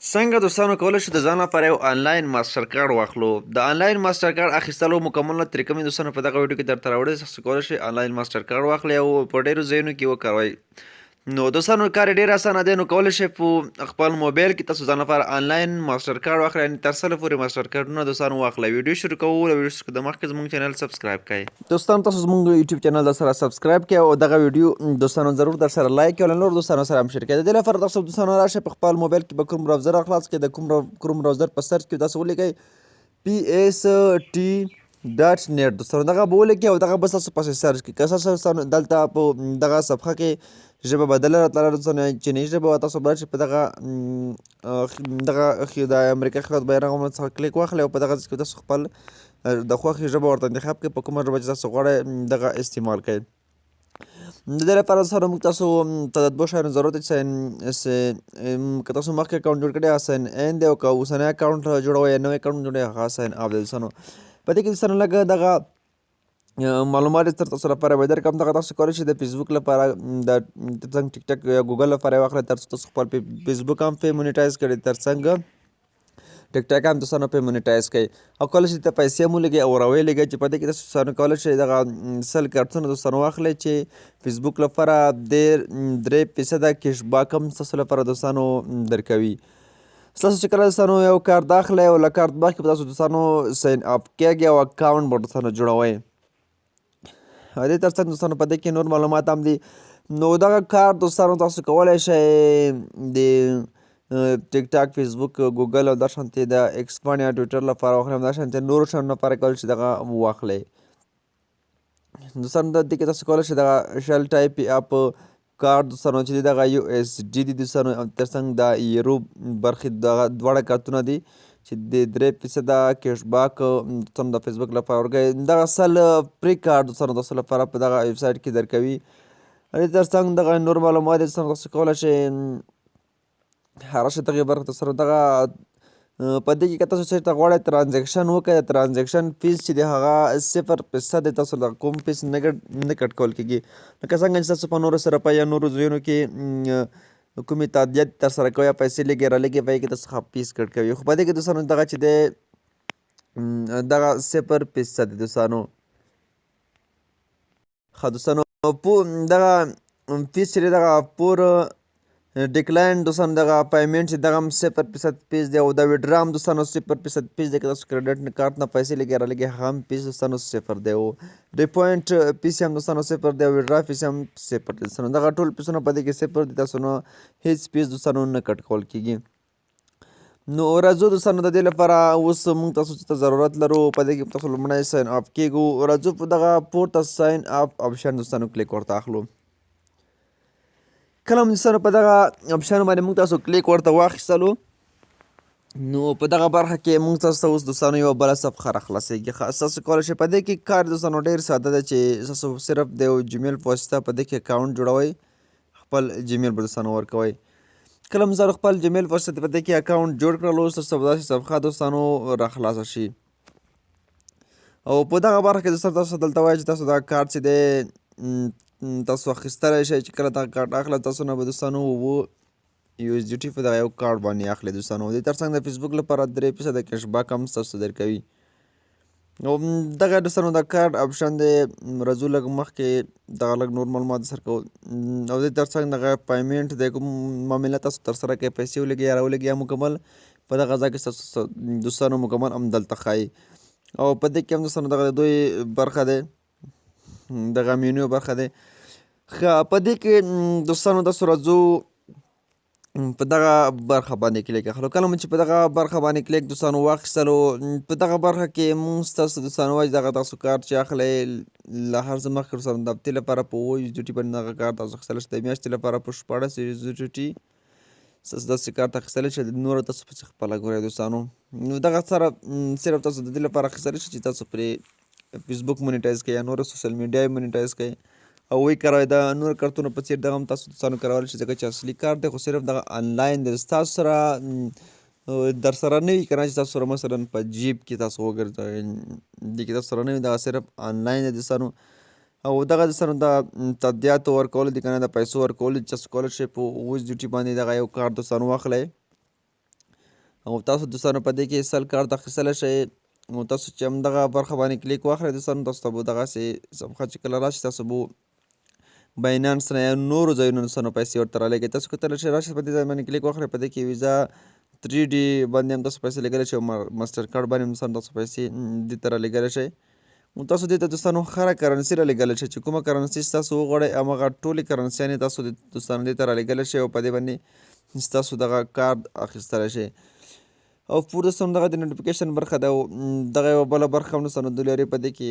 څنګه دوستانو کولی شو د ځان لپاره یو آنلاین ماسټر کارډ واخلو. د آنلاین ماسټر کارډ اخیستلو مکمله طریقه مې دوستانو په دغه ویډیو کې درته راوړې. تاسو کولی شئ آنلاین ماسټر کارډ واخلئ او په ډېرو ځایونو کې وکاروئ. نو دوستانو کار یې ډېر اسانه دی. نو کولی شئ په خپل موبایل کې تاسو ځان لپاره آنلاین ماسټر کارډ واخلئ، یعنې تر سله پورې ماسټر کارډونه دوستانو واخلئ. ویډیو شروع کوو. له ویډیو شروع دمخکې زموږ چینل سبسکرایب کړئ. دوستانو تاسو زموږ یوټیوب چینل در سره سبسکرایب کړئ او دغه ویډیو دوستانو ضرور در سره لایک کړئ او له نورو دوستانو سره هم شیر کړئ. د دې لپاره تاسو دوستانو راشئ په خپل موبایل کې به کوم براوزر خلاص کړئ. د کوم براوزر په سرچ کې تاسو ولیکئ PST.net. دوستانو دغه به ولیکئ او دغه به ستاسو پسې سرچ کړئ. که ستاسو دلته په دغه صفحه کې ژبه بدله راتلله دوستانو، چینایي ژبه وه، تاسو باید چې په دغه د امریکا هېواد بیرغ څخه کلیک واخلئ او په دغه ځای کې تاسو خپل د خوښې ژبه ورته انتخاب کړئ، په کومه ژبه چې تاسو غواړئ دغه استعمال کړئ. د دې لپاره سره موږ تاسو ته د دوه شیانو ضرورت دی. که تاسو مخکې اکاونټ جوړ کړی ساین ان دی، او که اوسنی اکاونټ جوړوئ یا نوی اکاونټ جوړوئ هغه ساین اپ دی. دوستانو په دې کې دوستانو لږ دغه معلومات تر تاسو لپاره به درکړم. دغه تاسو کولی شئ د فیسبوک لپاره د څنګه ټیک ټاک یا ګوګل لپاره یې واخلئ، تر څو تاسو خپل فیسبوک هم پې مونیټایز کړئ، تر څنګه ټیک ټاک هم دوستانو پې مونیټایز کړئ، او کولی شئ ته پیسې هم ولګئ او راویې لګئ، چې په دې کې تاسو دوستانو کولی شئ دغه 100 کارتونه دوستانو واخلئ چې فیسبوک لپاره 3% کیش باک هم ستاسو لپاره دوستانو درکوي. ستاسو چې کله دوستانو یو کارت اخلئ او له کارت باک به تاسو دوستانو ساین اپ کیږئ او اکاونټ به دوستانو جوړوئ. دې تر څنګ دوستانو په دې کې نور معلومات هم دي. نو دغه کارت دوستانو تاسو کولی شئ د ټیک ټاک، فیسبوک، ګوګل او دا شانتې د ایکس باندې یا ټویټر لپاره واخلئ، دا شانتې نورو شیانو لپاره کولی شئ دغه واخلئ. دوستانو دې کې تاسو کولی شئ دغه شل ټایپ اپ کارت دوستانو چې دي دغه USD دي دوستانو، تر څنګ د یورو برخې دغه دواړه کارتونه دي چې د 3% کیش باک دوستانو د فیسبوک لپاره ورکوي. دغه 100 پری کارت دوستانو تاسو لپاره په دغه ویب سایټ کې درکوي. دې تر څنګ دغه نور معلومات دوستانو تاسو کولی شئ هغه شی دغې برخې ته سره دغه په دې کې که تاسو چېرته غواړئ ترانزیکشن وکړئ، ترانزیکشن فیس چې دی هغه 0% دی، تاسو له کوم فیس نه کټ کول کېږي. لکه څنګه چې تاسو په نورو سره یا نورو ځایونو کې کومې تادیات ترسره کوئ یا پیسې لږې رالږې، په هغې کې تاسو څخه فیس کټ کوي، خو په دې کې دوستانو دغه چې دی دغه 0% دی دوستانو. ښه دوستانو دغه فیس چې دی دغه پور ډیکلاین دوستانو دغه پیمنټ چې دغه هم 0% فیس دی، او د ویډرا هم دوستانو 0% فیس دی. که تاسو کریډټ کارت نه پیسې لږې رالږې هغه هم فیس دوستانو 0 دی، او ډیپوینټ فیس هم دوستانو 0 دی، او ویډرا فیس هم 0 دی. دوستانو دغه ټول فیسونه په دې کې 0 دي، تاسو نو هیڅ فیس دوستانو نه کټ کول کېږي. نو راځو دوستانو د دې لپاره اوس موږ تاسو ته ضرورت لرو په دې کې تاسو لومړی ساین اپ کېږو. راځو په دغه پورته ساین اپ آپشن دوستانو کلیک ورته اخلو. کله هم دوستانو په دغه آپشن باندې موږ تاسو کلیک ورته واخیستلو، نو په دغه برخه کې موږ تاسو ته اوس دوستانو یوه بله صفحه راخلاصېږي. تاسو کولی شئ په دې کې کار دوستانو ډېر ساده دی، چې تاسو صرف د یو جیمیل په واسطه په دې کې اکاونټ جوړوئ، خپل جیمیل به دوستانو ورکوئ. کله هم زه خپل جیمیل په واسطه په دې کې اکاونټ جوړ کړلو، اوس تاسو به داسې صفحه دوستانو راخلاصه شي، او په دغه برخه کې دوستانو تاسو دلته وایي چې تاسو دا کارت چې دی تاسو اخیستلی شئ. چې کله دغه کارت اخلئ تاسو نه به دوستانو USDT په دغه یو کارت باندې اخلئ دوستانو. دې تر څنګ د فیسبوک لپاره 3% کیش باک هم تاسو درکوي. نو دغه دوستانو د کارت آپشن دی. راځو لږ مخکې دغه لږ نور معلومات سره کوو، او دې تر څنګ دغه پیمنټ دی، کوم معامله تاسو ترسره کوئ، پیسې ولګئ یا راولګئ یا مکمل په دغه ځای کې ستاسو دوستانو مکمل هم دلته ښایي. او په دې کې هم دوستانو دغه د دوی برخه دی، دغه مینیو برخه دی. ښه په دې کې دوستانو تاسو راځو په دغه برخه باندې کلیک اخلو. کله مو چې په دغه برخه باندې کلیک دوستانو واخیستلو، په دغه برخه کې مونږ ستاسو دوستانو وایي دغه تاسو کارت چې اخلئ له هر څه مخکې دوستانو د هفتې لپاره په 7 USDT باندې دغه کارت تاسو اخیستلی شئ، د میاشتې لپاره په 14 USDT ستاسو داسې کارت اخیستلی شئ، نور تاسو پسې خپله ګورئ دوستانو. نو دغه سره صرف تاسو د دې لپاره اخیستلی شئ چې تاسو پرې فیسبوک مونیټایز کړئ یا نور سوشل میډیا یې مونیټایز کړئ او وی کاروئ. د نور کارتونو په څېر دغه هم تاسو دوستانو کارولی شئ، ځکه چې اصلي کارت دی، خو صرف دغه آنلاین دی، ستاسو سره در سره نه وي که نه چې تاسو سره مثلا په جیب کې تاسو وګرځوئ، دې کې تاسو سره نه وي، دغه صرف آنلاین دی دوستانو. او دغه دوستانو د تادیاتو ورکولو دي که نه د پیسو ورکولو دي، چې تاسو کولی شئ په USDT باندې دغه یو کارت دوستانو واخلئ او تاسو دوستانو په دې کې سل کارت اخیستلی شئ. نو تاسو چې همدغه برخه باندې کلیک واخلئ دوستانو، تاسو ته به دغسې صفحه چې کله راشي تاسو به باینانس نه یا نورو ځایونو دوستانو پیسې ورته رالېږئ. تاسو کتلی شئ راشئ په دې ځای باندې کلیک واخلئ، په دې کې ویزا 3D باندې هم تاسو پیسې لګولی شئ او ماسټر کارډ باندې هم دوستانو تاسو پیسې دې ته رالېږلی شئ. نو تاسو دې ته دوستانو هره کرنسي رالېږلی شئ چې کومه کرنسي چې تاسو وغواړئ همغه ټولې کرنسیانې تاسو دوستانو دې ته رالېږلی شئ او په دې باندې ستاسو دغه کارډ اخیستلی شئ. او پور دوستانو دغه د نوټیفیکیشن برخه ده او دغه یوه بله برخه هم دوستانو دوی لري، په دې کې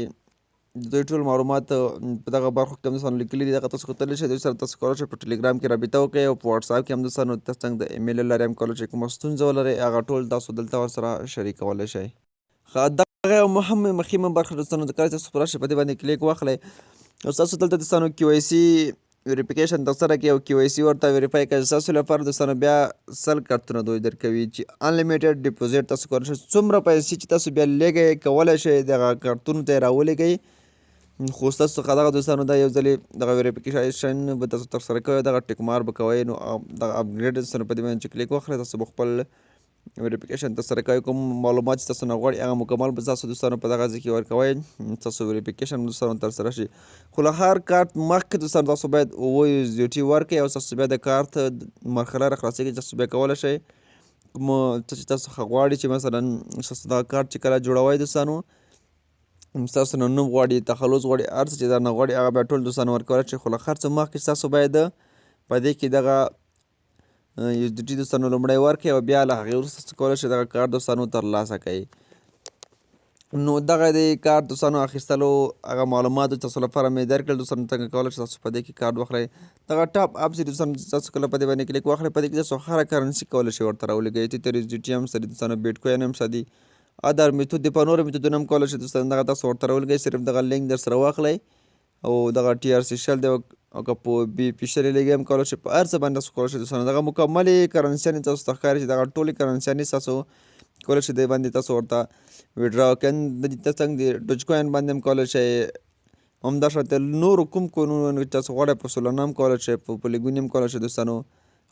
د دوی ټول معلومات په دغه برخو کې هم دوستانو لیکلي دي. دغه تاسو کتلی شئ، دوی سره تاسو کولی شئ په ټلیګرام کې رابطه وکړئ او په واټساپ کې هم دوستانو تاسو څنګه د ایمیل له لارې هم کولی شئ کومه ستونزه ولرئ هغه ټول تاسو دلته ورسره شریکولی شئ. دغه یو مهمه برخه دوستانو د کله چې تاسو راشئ په دې باندې کلیک واخلئ او ستاسو دلته دوستانو QIC ویریفیکیشن ترسره کړئ او QIC ورته ویریفای کړئ. ستاسو لپاره دوستانو بیا 100 کارتونه دوی درکوي چې انلیمیټډ ډیپوزیټ تاسو کولی شئ څومره پیسې چې تاسو بیا لیږئ کولی شئ دغه کارتونو ته یې راولېږئ. خو ستاسو څخه دغه دوستانو دا یو ځلې دغه ویریفیکیشن به تاسو ترسره کوئ، دغه ټیک مار به کوئ. نو دغه اپګریډ دوستانو په دې باندې چې کلیک واخلئ تاسو به خپل ویریفیکیشن ترسره کوئ. کوم معلومات چې تاسو نه غواړئ هغه مکمل به تاسو دوستانو په دغه ځای کې ورکوئ، تاسو ویریفیکیشن دوستانو ترسره شي. خو له هر کارت مخکې دوستانو تاسو باید 7 USDT ورکړئ او ستاسو بیا د کارت مرحله راخلاصېږي چې تاسو بیا کولی شئ کوم څه چې تاسو څخه غواړي چې مثلا ستاسو دغه کارت چې کله جوړوئ دوستانو ستاسو نه نوم غواړي، تخلص غواړي، هر څه چې درنه غواړي هغه بیا ټول دوستانو ورکولی شئ. خو له هر څه مخکې ستاسو باید په دې کې دغه USDT دوستانو لومړی ورکړئ او بیا له هغې وروسته تاسو کولی شئ دغه کارت دوستانو ترلاسه کړئ. نو دغه د کارت دوستانو اخیستلو هغه معلومات تاسو لپاره مې درکړل دوستانو، څنګه کولی شئ تاسو په دې کې کارت واخلئ. دغه ټاپ اپ چې دوستانو تاسو کله په دې باندې کلیک واخلئ په دې کې تاسو هره کرنسي کولی شئ ورته راولېږئ. تیتر USDT هم شته دي دوستانو، بیټ کوین هم شته دي، ادر میتود دي، په نورو میتودونو هم کولی شئ دوستانو دغه تاسو ورته راولېږئ. صرف دغه لینک در سره واخلئ او دغه TRC شل دی او که په BP شل یې لګئ هم کولی شئ، په هر څه باندې تاسو کولی شئ دوستانو دغه مکملې کرنسیانې تاسو ته ښکاري چې دغه ټولې کرنسیانې ستاسو کولی شئ دې باندې تاسو ورته ویډرا کړئ. ته څنګه د ډوج کوین باندې هم کولی شئ، همداشانته نورو کوم کوینونو چې تاسو غواړئ په سولانا هم کولی شئ، په پولیګون هم کولی شئ دوستانو،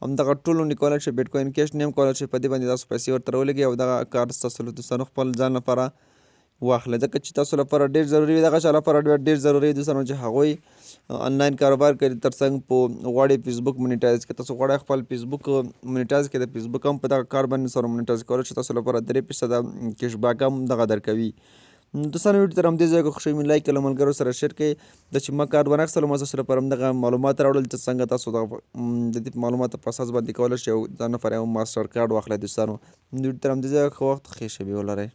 همدغه ټولو نه کولی شئ. بیټ کوین کیش نه هم کولی شئ، په دې باندې تاسو پیسې ورته راولېږئ او دغه کارت ستاسو دوستانو خپل ځان لپاره واخلئ، ځکه چې تاسو لپاره ډېر ضروري وي. دغه چا لپاره ډېر ضروري وي دوستانو چې هغوی آنلاین کاروبار کوي، ترڅنګ په غواړي فیسبوک مونیټایز کړي. تاسو غواړئ خپل فیسبوک مونیټایز کړئ، د فیسبوک هم په دغه کار باندې سره مونیټایز کولی شئ، تاسو لپاره 3% کیش بیک هم دغه درکوي. دوستانو ویډیو تر همدې ځایه که خوښوي مې لایک کړئ، له ملګرو سره شیر کړئ. د چې ما کارت ونه ما تاسو لپاره همدغه معلومات راوړل چې څنګه تاسو د دې معلوماتو په اساس باندې کولی شئ او ځان لپاره یو ماسټر کارډ واخلئ دوستانو. د ویډیو تر همدې ځایه ښه وخت ښې شپې ولرئ.